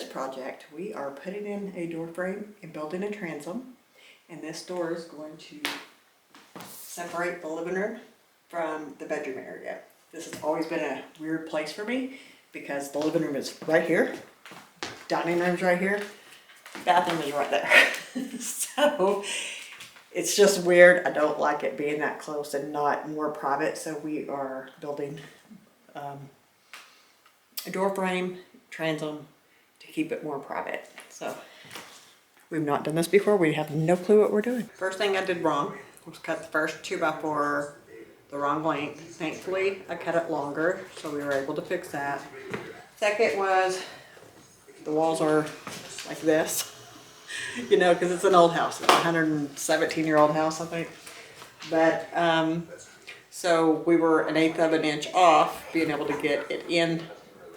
this project, we are putting in a door frame and building a transom. And this door is going to separate the living room from the bedroom area. This has always been a weird place for me because the living room is right here, dining room's right here, bathroom is right there. So it's just weird. I don't like it being that close and not more private. So we are building a door frame, transom to keep it more private. So we've not done this before. We have no clue what we're doing. First thing I did wrong was cut the first 2x4 the wrong length. Thankfully, I cut it longer, so we were able to fix that. Second was the walls are like this, you know, because it's an old house. It's a 117-year-old house, I think. But so we were 1/8 of an inch off being able to get it in,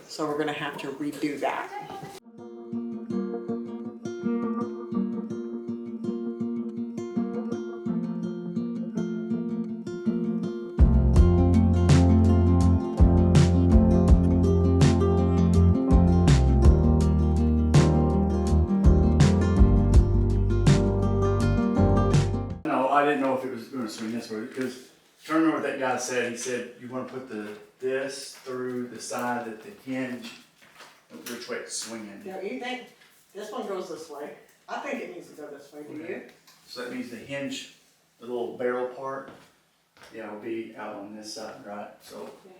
so we're going to have to redo that. I didn't know if it was going to swing this way because trying to remember what that guy said. He said you want to put this through the side that the hinge, which way it's swinging. Now you think this one goes this way? I think it needs to go this way. Do you? So that means the hinge, the little barrel part, yeah, will be out on this side, right? So. Yeah.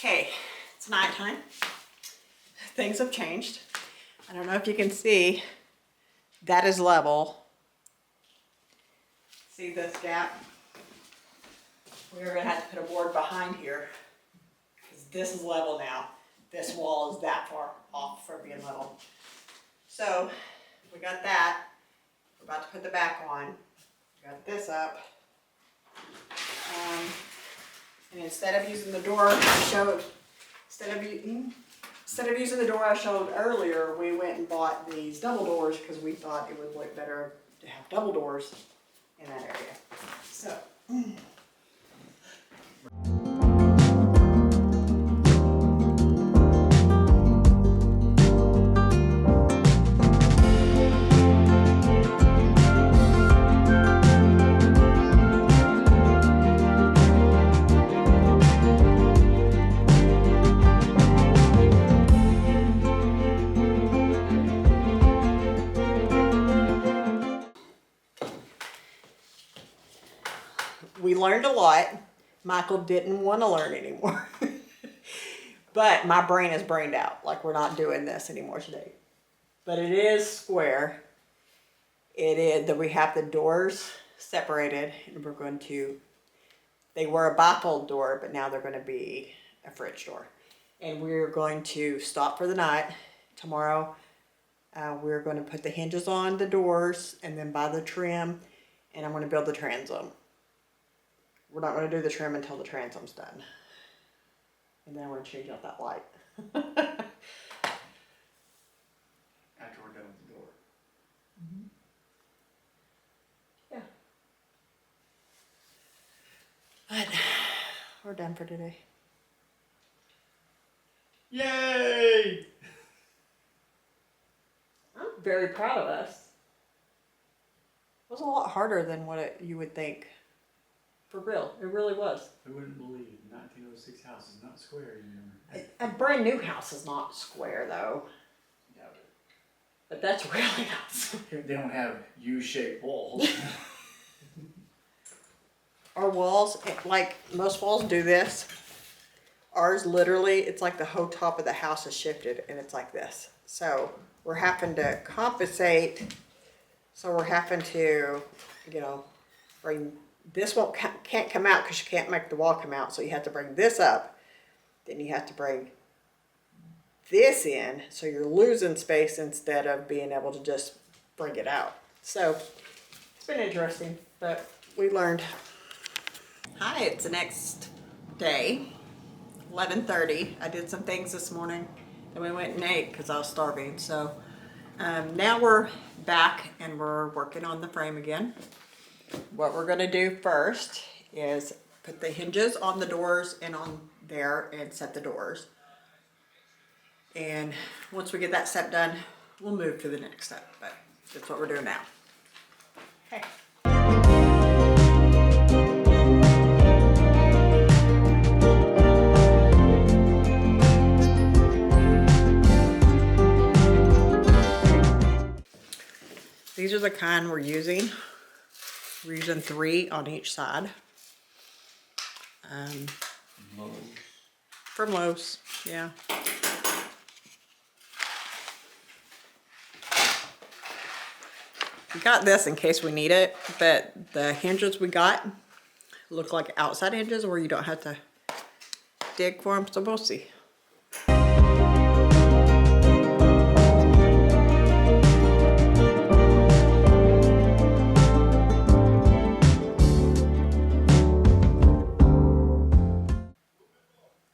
Okay, it's nighttime. Things have changed. I don't know if you can see, that is level. See this gap? We're gonna have to put a board behind here because this is level now. This wall is that far off from being level. So we got that. We're about to put the back on. Got this up. And instead of using the door I showed, instead of using the door I showed earlier, we went and bought these double doors because we thought it would look better to have double doors in that area. So. We learned a lot. Michael didn't want to learn anymore. But my brain is brained out. Like, we're not doing this anymore today. But it is square. It is that we have the doors separated, and we're going to, they were a bifold door, but now they're going to be a French door. And we're going to stop for the night. Tomorrow, we're going to put the hinges on the doors and then buy the trim, and I'm going to build the transom. We're not going to do the trim until the transom's done. And then we're going to change out that light. After we're done with the door. Mm-hmm. Yeah. But we're done for today. Yay! I'm very proud of us. It was a lot harder than what you would think For real, it really was. I wouldn't believe 1906 house is not square anymore. A brand new house is not square though, Yeah, but that's really not square. but they don't have U-shaped walls. Our walls, like most walls do this. Ours literally, it's like the whole top of the house is shifted and it's like this. So we're having to compensate. So we're having to, you know, bring this can't come out because you can't make the wall come out. So you have to bring this up. Then you have to bring this in. So you're losing space instead of being able to just bring it out. So it's been interesting, but we learned. Hi, it's the next day, 11:30. I did some things this morning and we went and ate because I was starving. So now we're back and we're working on the frame again. What we're gonna do first is put the hinges on the doors and on there and set the doors. And once we get that step done, we'll move to the next step, but that's what we're doing now. Okay. These are the kind we're using. We're using 3 on each side. From Lowe's, yeah. We got this in case we need it, but the hinges we got look like outside hinges where you don't have to dig for them, so we'll see.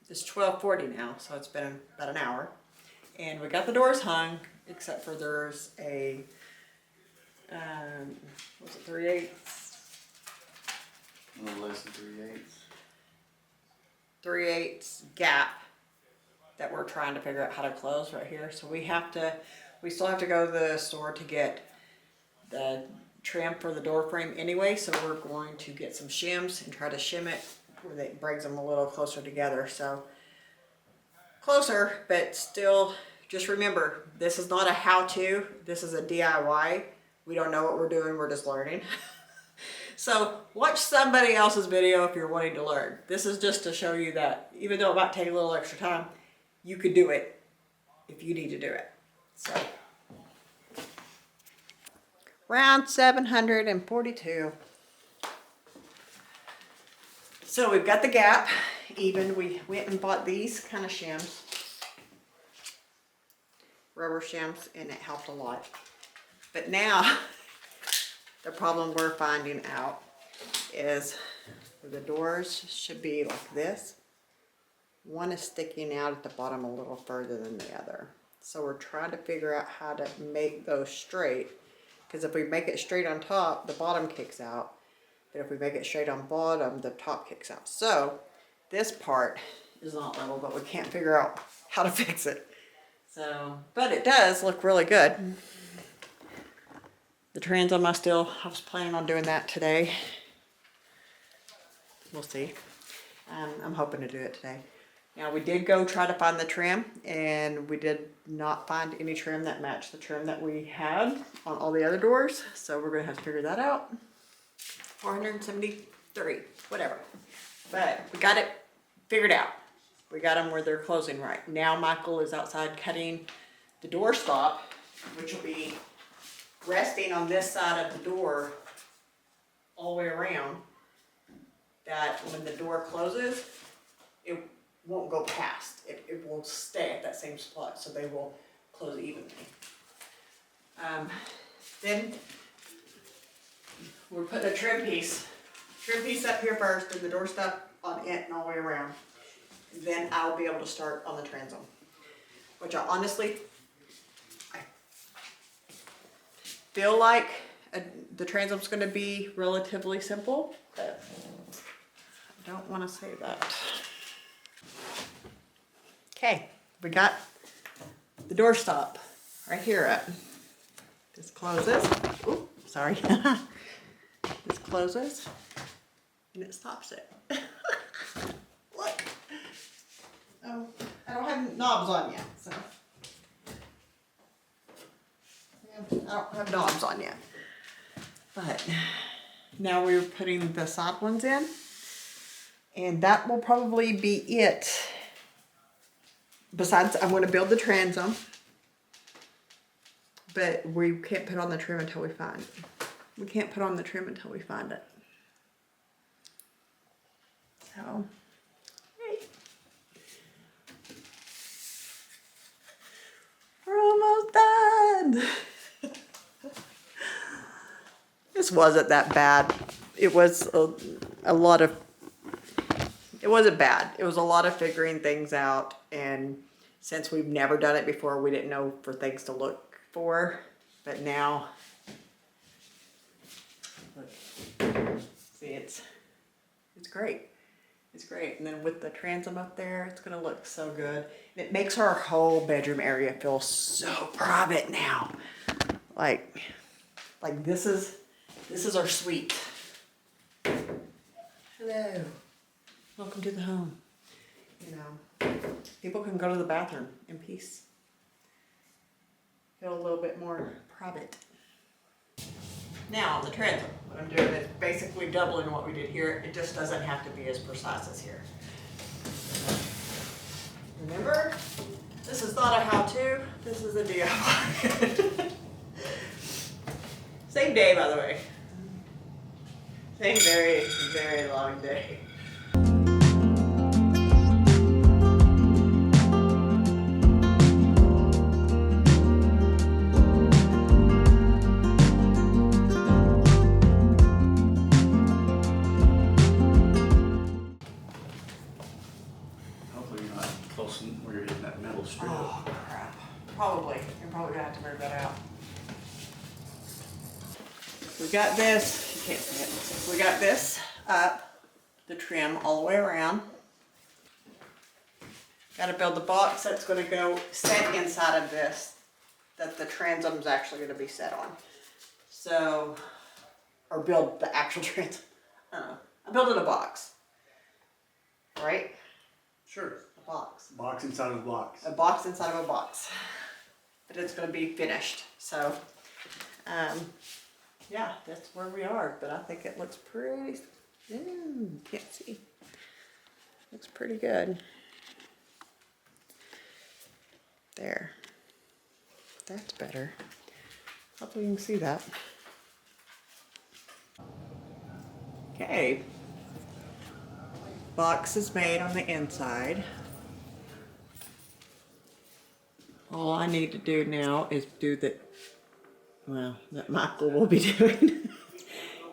It's 12:40 now, so it's been about an hour. And we got the doors hung, except for there's a, what's it, 3/8? A little less than 3/8. 3/8 gap that we're trying to figure out how to close right here. So we still have to go to the store to get the trim for the door frame anyway. So we're going to get some shims and try to shim it where that brings them a little closer together. So closer, but still, just remember, this is not a how-to. This is a DIY. We don't know what we're doing. We're just learning. So watch somebody else's video if you're wanting to learn. This is just to show you that even though it might take a little extra time, you could do it if you need to do it. So round 742. So we've got the gap even. We went and bought these kind of shims, rubber shims, and it helped a lot. But now the problem we're finding out is where the doors should be like this. One is sticking out at the bottom a little further than the other. So we're trying to figure out how to make those straight. Because if we make it straight on top, the bottom kicks out. But if we make it straight on bottom, the top kicks out. So this part is not level, but we can't figure out how to fix it. So, but it does look really good. The transom, I was planning on doing that today. We'll see. I'm hoping to do it today. Now we did go try to find the trim, and we did not find any trim that matched the trim that we had on all the other doors. So we're gonna have to figure that out. 473, whatever. But we got it figured out. We got them where they're closing right. Now Michael is outside cutting the door stop, which will be resting on this side of the door all the way around, that when the door closes, it won't go past. It will stay at that same spot, so they will close evenly. Then we're putting a trim piece up here first, and the door stop on it and all the way around. Then I'll be able to start on the transom, which I honestly, I feel like the transom's going to be relatively simple, but I don't want to say that. Okay, we got the door stop right here up. This closes. Ooh, sorry. This closes. and it stops it. Look. Oh, I don't have knobs on yet, so. Yeah, I don't have knobs on yet. But now we're putting the side ones in, and that will probably be it. Besides, I'm going to build the transom, but we can't put on the trim until we find it. We can't put on the trim until we find it. So, hey. We're almost done. This wasn't that bad. It was a lot of, it wasn't bad. It was a lot of figuring things out, and since we've never done it before, we didn't know for things to look for, but now, look, see, it's great. It's great. And then with the transom up there, it's gonna look so good. And it makes our whole bedroom area feel so private now. Like this is our suite. Hello. Welcome to the home. You know, people can go to the bathroom in peace. Feel a little bit more private. Now on the transom, what I'm doing is basically doubling what we did here. It just doesn't have to be as precise as here. Remember, this is not a how-to, this is a DIY. Same day, by the way. Same very, very long day. Hopefully you're not close where you're hitting that metal strip. Oh, crap. Probably. You're probably gonna have to move that out. We got this, you can't see it. We got this up, the trim all the way around. Gotta build the box that's gonna go set inside of this, that the transom's actually gonna be set on. So, or build the actual transom. I don't know. I'm building a box. Right? Sure. A box. Box inside of a box. A box inside of a box. But it's gonna be finished. So, yeah, that's where we are. But I think it looks pretty, can't see. Looks pretty good. There. That's better. Hopefully you can see that. Okay. Box is made on the inside. All I need to do now is do the, well, that Michael will be doing,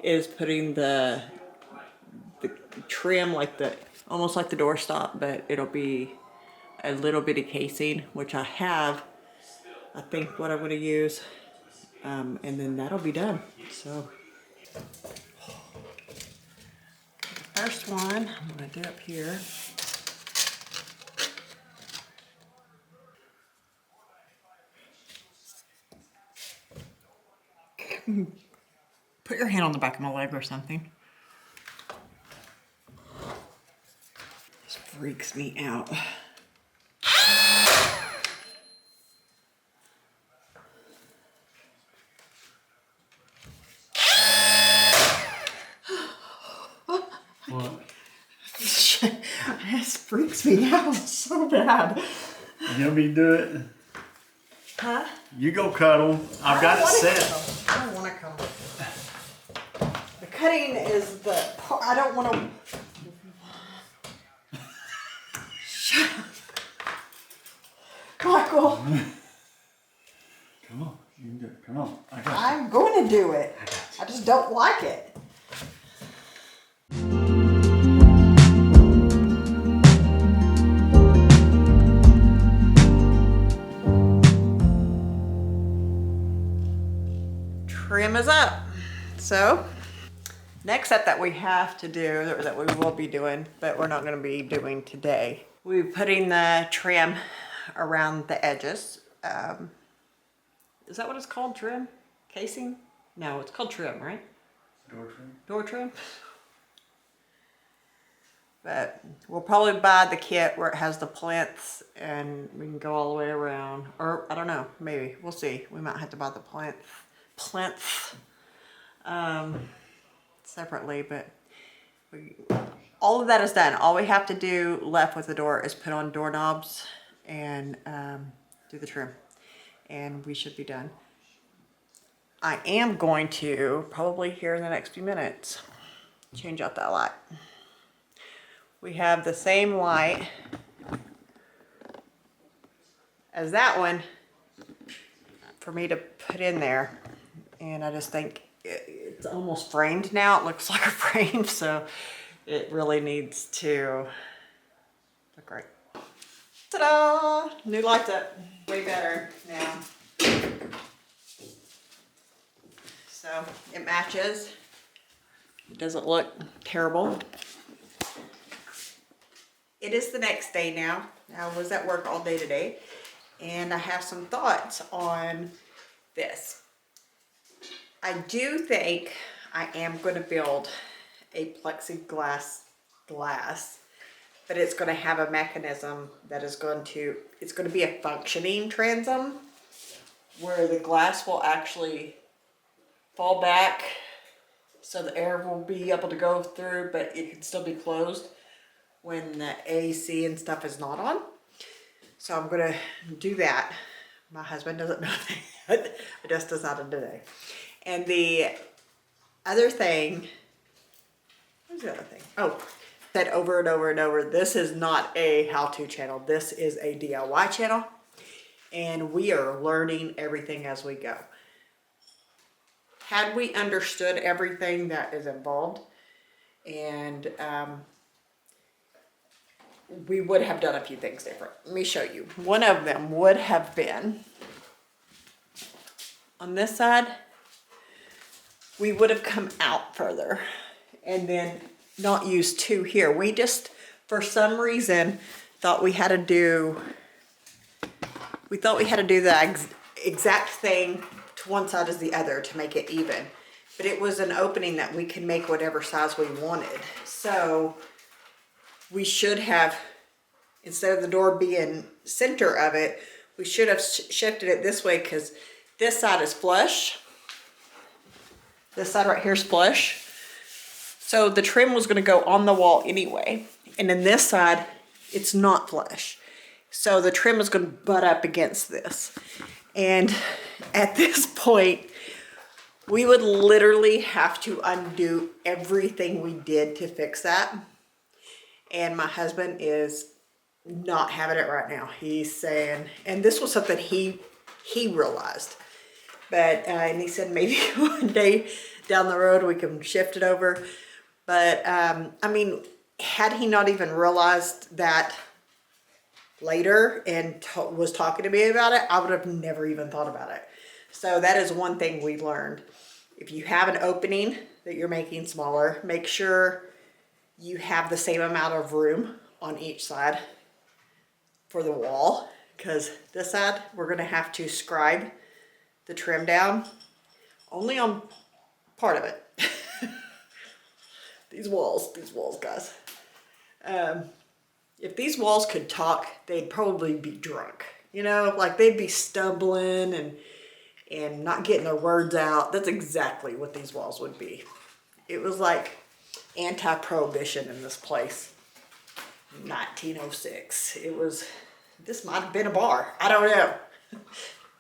is putting the trim like the, almost like the doorstop, but it'll be a little bitty casing, which I have, I think what I'm gonna use, and then that'll be done. So, the first one I'm gonna do up here. Put your hand on the back of my leg or something. This freaks me out. What? This freaks me out so bad. You want me to do it? Huh? You go cuddle. I've got it set. I don't want to cuddle. The cutting is the part. I don't want to. Shut up. Michael. Come on. You can do it. Come on. I got you. I'm going to do it. I just don't like it. Trim is up. So, next step that we have to do, that we will be doing, but we're not going to be doing today, we're putting the trim around the edges. Is that what it's called, trim? Casing? No, it's called trim, right? Door trim. Door trim? But we'll probably buy the kit where it has the plinths and we can go all the way around. Or I don't know, maybe. We'll see. We might have to buy the plinths separately, but all of that is done. All we have to do left with the door is put on doorknobs and do the trim. And we should be done. I am going to, probably here in the next few minutes, change out that light. We have the same light as that one for me to put in there. And I just think it's almost framed now. It looks like a frame, so it really needs to look right. Ta-da! New lights up. Way better now. So it matches. It doesn't look terrible. It is the next day now. I was at work all day today, and I have some thoughts on this. I do think I am going to build a plexiglass glass, but it's going to have a mechanism that is going to, it's going to be a functioning transom where the glass will actually fall back so the air will be able to go through, but it can still be closed when the AC and stuff is not on. So I'm gonna do that. My husband doesn't know that. I just decided today. And the other thing, what's the other thing? Oh, said over and over and over, this is not a how-to channel. This is a DIY channel. And we are learning everything as we go. Had we understood everything that is involved, and we would have done a few things different. Let me show you. One of them would have been, on this side, we would have come out further and then not use two here. We just, for some reason, thought we had to do, the exact thing to one side as the other to make it even. But it was an opening that we could make whatever size we wanted. So we should have, instead of the door being center of it, we should have shifted it this way, because this side is flush. This side right here is flush. So the trim was going to go on the wall anyway. And then this side, it's not flush. So the trim is going to butt up against this. And at this point, we would literally have to undo everything we did to fix that. And my husband is not having it right now. He's saying, and this was something he realized, but and he said maybe one day down the road we can shift it over. But I mean, had he not even realized that later and was talking to me about it, I would have never even thought about it. So that is one thing we learned. If you have an opening that you're making smaller, make sure you have the same amount of room on each side for the wall, because this side we're going to have to scribe the trim down only on part of it. These walls guys. If these walls could talk, they'd probably be drunk. You know, like they'd be stumbling and not getting their words out. That's exactly what these walls would be. It was like anti-prohibition in this place. 1906. It was, this might have been a bar. I don't know.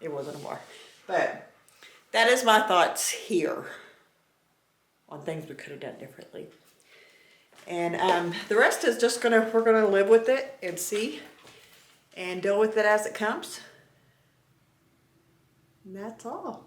It wasn't a bar. But that is my thoughts here on things we could have done differently. And the rest is just we're gonna live with it and see and deal with it as it comes. And that's all.